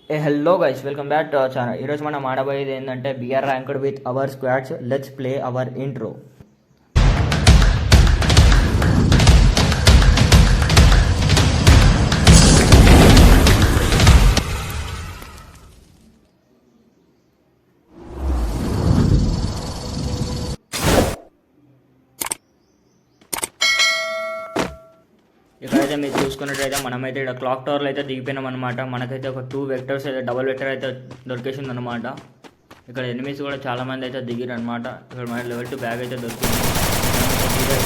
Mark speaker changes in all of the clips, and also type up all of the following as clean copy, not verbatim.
Speaker 1: Hello guys, welcome back to our channel. Here's మన మాడబోయేది ఏంటంటే BR ranked with our squads. Let's play our intro. ఇక్కడైతే మీరు చూసుకున్నట్టయితే మనమైతే ఇక్కడ క్లాక్ టవర్లో అయితే దిగిపోయినాం అనమాట. మనకైతే ఒక 2 వెక్టర్స్ అయితే డబల్ వెక్టర్ అయితే దొరికేసింది అనమాట. ఇక్కడ ఎనిమిస్ కూడా చాలామంది అయితే దిగిరు అనమాట. ఇక్కడ మన లెవెల్ 2 బ్యాగ్ అయితే దొరికింది. ఇక్కడైతే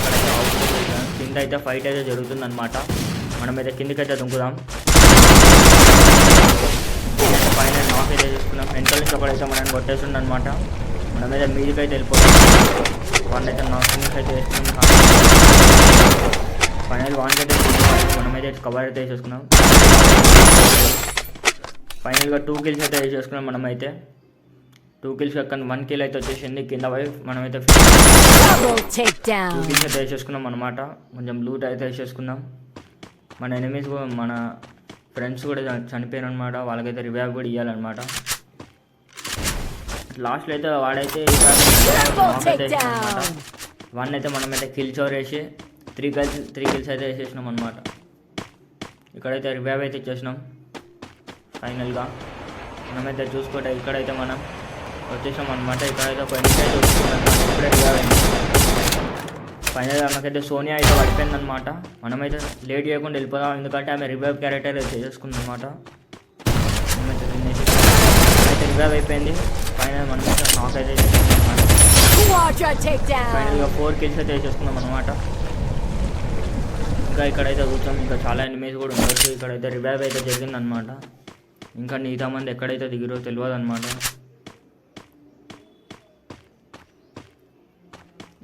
Speaker 1: కింద అయితే ఫైట్ అయితే జరుగుతుంది అనమాట. మనమైతే కిందకైతే దుంకుదాం. పైన నాక్ అయితే చేసుకున్నాం. వెంటల నుంచి ఒకడైతే మనం కొట్టేస్తుంది అనమాట. మనమైతే మీదికైతే వెళ్ళిపోతాం. వాళ్ళైతే నాక్ అయితే వేసుకున్నాం. ఫైనల్ 1 అయితే మనమైతే కవర్ అయితే వేసేసుకున్నాం. ఫైనల్గా 2 కిల్స్ అయితే వేసేసుకున్నాం. మనమైతే 2 కిల్స్ అక్కడ 1 కిల్ అయితే వచ్చేసింది. కింద పోయి మనమైతే 2 కిల్స్ అయితే వేసేసుకున్నాం అనమాట. కొంచెం లూట్ అయితే వేసేసుకున్నాం. మన ఎనిమీస్ మన ఫ్రెండ్స్ కూడా చనిపోయారు అనమాట. వాళ్ళకైతే రివైవ్ కూడా ఇవ్వాలన్నమాట. లాస్ట్లో అయితే వాడైతే అనమాట. 1 అయితే మనమైతే కిల్ చోర్ వేసి 3 కిల్స్ అయితే వేసేసినాం అనమాట. ఇక్కడైతే రివైవ్ అయితే ఇచ్చేసినాం. ఫైనల్గా మనమైతే చూసుకుంటే ఇక్కడైతే మనం వచ్చేసాం అనమాట. ఇక్కడైతే ఒక ఎనిమిది అయితే వస్తున్నాం. ఇప్పుడే రివైవ్ అయింది. ఫైనల్గా మనకైతే సోనియా అయితే పడిపోయింది అనమాట. మనమైతే లేట్ చేయకుండా వెళ్ళిపోదాం, ఎందుకంటే ఆమె రివైవ్ క్యారెక్టర్ అయితే చేసుకుంది అనమాట. మనమైతే అయితే రివైవ్ అయిపోయింది. ఫైనల్ మనమైతే నాక్ అయితే చేసుకున్నాం అనమాట. ఫైనల్గా 4 కిల్స్ అయితే వేసేసుకున్నాం అనమాట. ఇంకా ఇక్కడైతే కూర్చొని ఇంకా చాలా ఎనిమీస్ కూడా ఉండొచ్చు. ఇక్కడైతే రివైవ్ అయితే జరిగిందనమాట. ఇంకా మిగతా మంది ఎక్కడైతే దిగిరో తెలియదు అనమాట.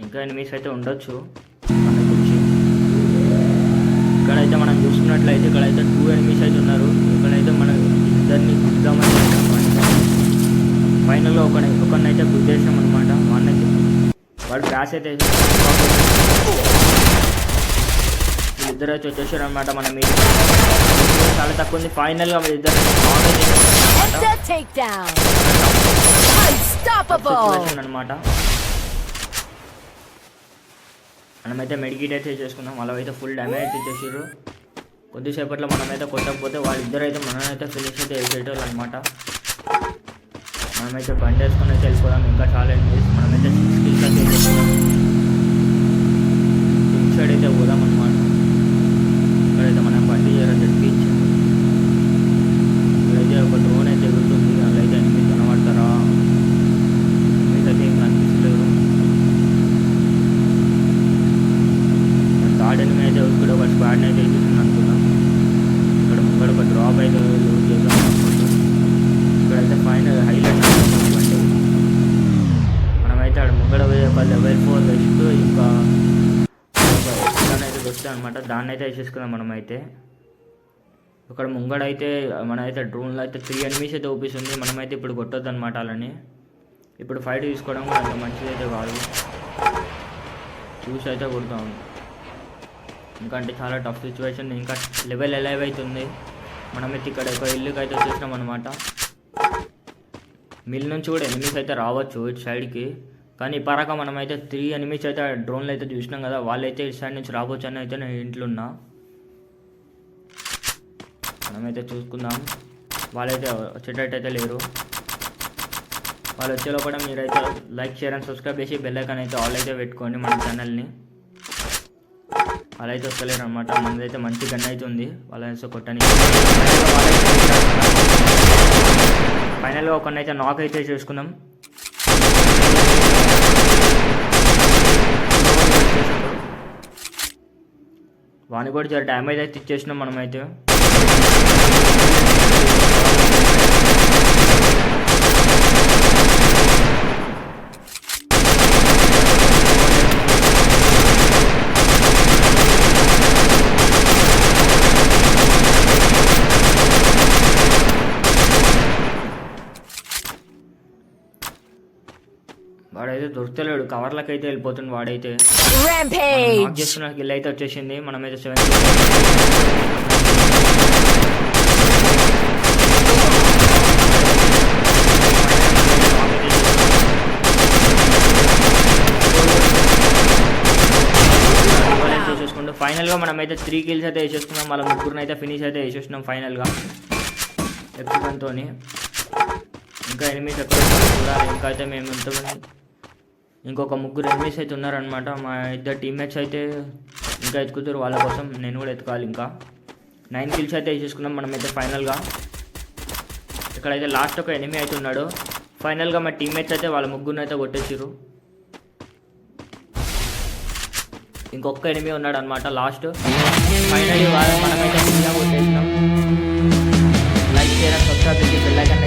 Speaker 1: ఇంకా ఎనిమీస్ అయితే ఉండొచ్చు మన గురించి. ఇక్కడైతే మనం చూసుకున్నట్లయితే ఇక్కడైతే 2 ఎనిమీస్ అయితే ఉన్నారు. ఇక్కడైతే మనం ఇద్దరిని గుద్దామని ఫైనల్గా ఒకరినైతే గుద్దేసాం అనమాట. వాడు క్రాష్ అయితే ఇద్దరు అయితే వచ్చేసారు అనమాట. మన మీద చాలా తక్కువ ఉంది. ఫైనల్గా మన ఇద్దరు అనమాట. మనమైతే మెడికేట్ అయితే చేసుకున్నాం. అలా అయితే ఫుల్ డ్యామేజ్ అయితే ఇచ్చేసారు. కొద్దిసేపట్లో మనమైతే కొట్టకపోతే వాళ్ళిద్దరు అయితే మనమైతే ఫినిష్ అయితే వేసేటోళ్ళు అనమాట. మనమైతే బండి వేసుకొని అయితే వెళ్ళిపోదాం. ఇంకా చాలా ఎనిమిస్ మనమైతే 6 కిల్స్ అయితే వేసేపోదాం. ఇన్ సైడ్ అయితే పోదాం అనమాట. ఇక్కడైతే మనం బండి తెప్పించి ఇక్కడైతే ఒక డ్రోన్ అయితే ఎగురుతుంది. అందులో అయితే ఎనిమిది కనబడతారా? ఎనిమిది అయితే ఏం కనిపించలేదు. థర్డ్ ఎనిమిది అయితే ఇక్కడ ఒక స్క్వాడ్ని అయితే వేసేసింది అనుకున్నాం. ఇక్కడ ముంగడ ఒక డ్రాప్ అయితే యూజ్ చేద్దాం అనుకుంటాం. ఇక్కడైతే ఫైనల్ హైలైట్ బండి మనమైతే అక్కడ ముంగడ ఒక లెవెల్ 4 వేస్తూ ఇంకా అయితే వస్తాయి అనమాట. దాన్ని అయితే వేసేసుకుందాం. మనమైతే ఇక్కడ ముంగడైతే మనమైతే డ్రోన్లో అయితే 3 ఎనిమీస్ అయితే చూపిస్తుంది. మనమైతే ఇప్పుడు కొట్టొద్దు అనమాట. అలానే ఇప్పుడు ఫైట్ తీసుకోవడం కూడా అంత మంచిది అయితే కాదు. చూసి అయితే కొడతాం. ఎందుకంటే చాలా టఫ్ సిచ్యువేషన్. ఇంకా లెవెల్ 11 అవుతుంది. మనమైతే ఇక్కడ ఒక ఇల్లుకి అయితే వచ్చేసినాం అనమాట. మిల్ నుంచి కూడా ఎనిమీస్ అయితే రావచ్చు ఇటు సైడ్కి. కానీ ఇప్పటిక మనమైతే 3 ఎనిమీస్ అయితే డ్రోన్లు అయితే చూసినాం కదా. వాళ్ళైతే ఇటు సైడ్ నుంచి రావచ్చు అని అయితే నేను ఇంట్లో ఉన్నా. మనమైతే చూసుకుందాం. వాళ్ళైతే వచ్చేటట్టు అయితే లేరు. వాళ్ళు వచ్చేలో కూడా మీరైతే లైక్ షేర్ అండ్ సబ్స్క్రైబ్ చేసి బెల్ ఐకాన్ అయితే ఆల్ అయితే పెట్టుకోండి మన ఛానల్ని. వాళ్ళైతే వస్తలేరు అనమాట. మనదైతే మంచి గన్ అయితే ఉంది. వాళ్ళైతే కొట్టని ఫైనల్గా ఒకరినైతే నాక్ అయితే చేసుకుందాం. వాని కూడా చాలా డ్యామేజ్ అయితే ఇచ్చేసినాం మనమైతే. వాడైతే దొరుకుతలేడు. కవర్లకు అయితే వెళ్ళిపోతుంది వాడైతే. నాక్ చేస్తున్న కిల్ అయితే వచ్చేసింది. మనమైతే 7 కిల్స్ ఫైనల్గా మనమైతే 3 కిల్స్ అయితే వేసేస్తున్నాం. వాళ్ళ ముగ్గురిని అయితే ఫినిష్ అయితే వేసేస్తున్నాం ఫైనల్గా ఎక్స్పెన్తో. ఇంకా ఎనిమిస్ ఎక్కడ చూడాలి. ఇంకా అయితే మేము ఎంతమంది ఇంకొక 3 ఎనిమిస్ అయితే ఉన్నారనమాట. మా ఇద్దరు టీమ్మేట్స్ అయితే ఇంకా ఎత్తుకుతారు, వాళ్ళ కోసం నేను కూడా ఎత్తుకోవాలి. ఇంకా 9 కిల్స్ అయితే వేసేసుకున్నాం మనమైతే ఫైనల్గా. ఇక్కడైతే లాస్ట్ ఒక ఎనిమి అయితే ఉన్నాడు. ఫైనల్గా మా టీమ్మేట్స్ అయితే వాళ్ళ ముగ్గురిని అయితే కొట్టేసారు. ఇంకొక ఎనిమి ఉన్నాడు అనమాట లాస్ట్. ఫైనల్లీ మనమైతే కొట్టేసినాం. లైక్ చేయడం, సబ్స్క్రైబ్ చేసి బెల్ ఐకాన్